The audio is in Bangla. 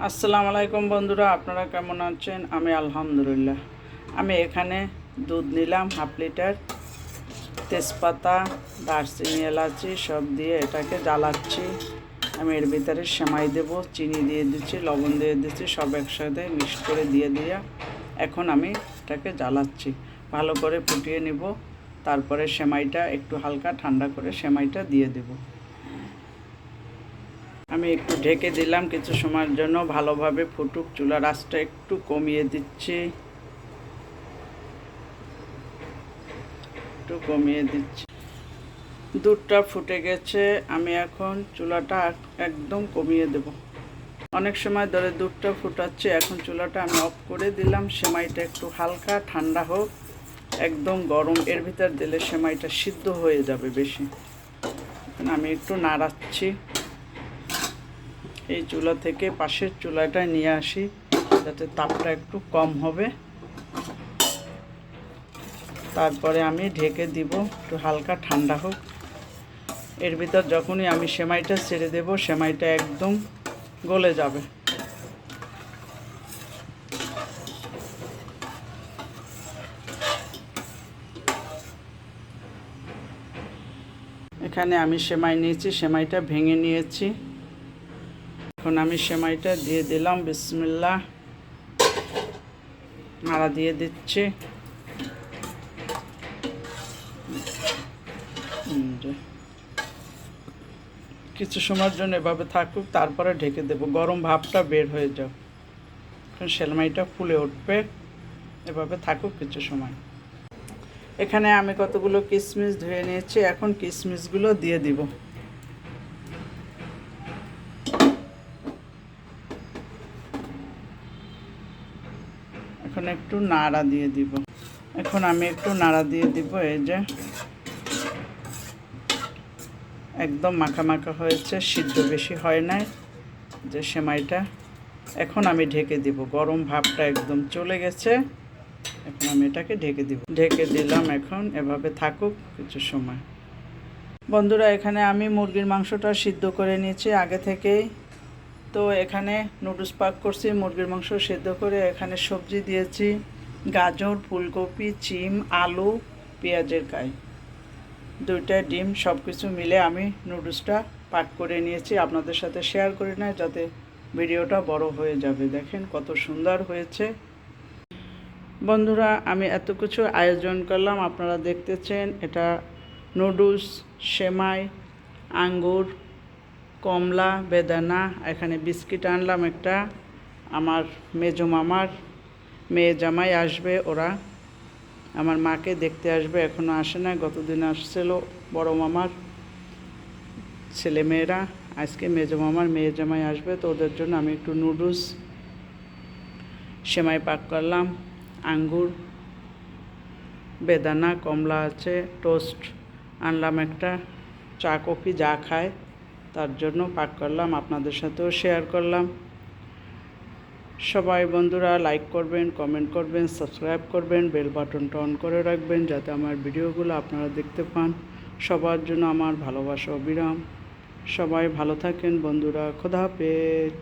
আসসালামু আলাইকুম বন্ধুরা, আপনারা কেমন আছেন? আমি আলহামদুলিল্লাহ। আমি এখানে দুধ নিলাম হাফ লিটার, তেজপাতা, দারচিনি, এলাচি সব দিয়ে এটাকে জ্বালাচ্ছি। আমি এর ভিতরে সেমাই দেব, চিনি দিয়ে দিচ্ছি, লবণ দিয়ে দিচ্ছি, সব একসাথে মিক্সড করে দিয়ে এখন আমি এটাকে জ্বালাচ্ছি, ভালো করে ফুটিয়ে নিব। তারপরে সেমাইটা একটু হালকা ঠান্ডা করে সেমাইটা দিয়ে দেব। আমি একটু ঢেকে দিলাম কিছু সময়ের জন্য, ভালোভাবে ফুটুক। চুলার আঁচটা একটু কমিয়ে দিচ্ছি, দুধটা ফুটে গেছে। আমি এখন চুলাটা একদম কমিয়ে দেব। অনেক সময় ধরে দুধটা ফুটাচ্ছে, এখন চুলাটা আমি অফ করে দিলাম। সেমাইটা একটু হালকা ঠান্ডা হোক, একদম গরম এর ভিতর দিলে সেমাইটা সিদ্ধ হয়ে যাবে বেশি। এখন আমি একটু নাড়াচ্ছি। এই চুলা থেকে পাশের চুলাটা নিয়ে আসি, যাতে তাপটা একটু কম হবে। তারপরে আমি ঢেকে দিব, একটু হালকা ঠান্ডা হোক। এর ভিতর যখনই আমি সেমাইটা ছেড়ে দেব, সেমাইটা একদম গলে যাবে। এখানে আমি সেমাই নিয়েছি, সেমাইটা ভেঙে নিয়েছি। এখন আমি সেমাইটা দিয়ে দিলাম, বিসমিল্লাহ। নাড়া দিয়ে দিচ্ছি। কিছু সময়ের জন্য এভাবে থাকুক, তারপরে ঢেকে দেব, গরম ভাবটা বের হয়ে যাক। এখন সেমাইটা ফুলে উঠবে, এভাবে থাকুক কিছু সময়। এখানে আমি কতগুলো কিশমিশ ধুয়ে নিয়েছি, এখন কিশমিশগুলো দিয়ে দিব। এখন একটু নাড়া দিয়ে দিব। এখন আমি একটু নাড়া দিয়ে দিব। এই যে একদম মাখা মাখা হয়েছে, সিদ্ধ বেশি হয় নাই যে সেমাইটা। এখন আমি ঢেকে দিব, গরম ভাবটা একদম চলে গেছে। এখন আমি এটাকে ঢেকে দিব, ঢেকে দিলাম। এখন এভাবে থাকুক কিছু সময়। বন্ধুরা, এখানে আমি মুরগির মাংসটা সিদ্ধ করে নিয়েছি আগে থেকেই। তো এখানে নুডলস পাক করছি, মুরগির মাংস সিদ্ধ করে এখানে সবজি দিয়েছি, গাজর, ফুলকপি, চিম, আলু, পেঁয়াজের কাই, 2টা ডিম, সব কিছু মিলে আমি নুডলসটা পাক করে নিয়েছি। আপনাদের সাথে শেয়ার করি না, যাতে ভিডিওটা বড় হয়ে যাবে। দেখেন কত সুন্দর হয়েছে। বন্ধুরা, আমি এত কিছু আয়োজন করলাম, আপনারা দেখতেছেন। এটা নুডলস, সেমাই, আঙ্গুর, কমলা, বেদানা, এখানে বিস্কিট আনলাম একটা। আমার মেজো মামার মেয়ে জামাই আসবে, ওরা আমার মাকে দেখতে আসবে, এখনও আসে না, গতদিন আসছিল বড় মামার ছেলেমেয়েরা। আজকে মেজো মামার মেয়ে জামাই আসবে, তো ওদের জন্য আমি একটু নুডলস, সেমাই পাক করলাম, আঙ্গুর, বেদানা, কমলা আছে, টোস্ট আনলাম একটা, চা কফি যা খায় তার জন্য পাক করলাম, আপনাদের সাথেও শেয়ার করলাম। সবাই বন্ধুরা লাইক করবেন, কমেন্ট করবেন, সাবস্ক্রাইব করবেন, বেল বাটনটা অন করে রাখবেন, যাতে আমার ভিডিওগুলো আপনারা দেখতে পান। সবার জন্য আমার ভালোবাসা অবিরাম। সবাই ভালো থাকেন বন্ধুরা, খোদা হাফেজ।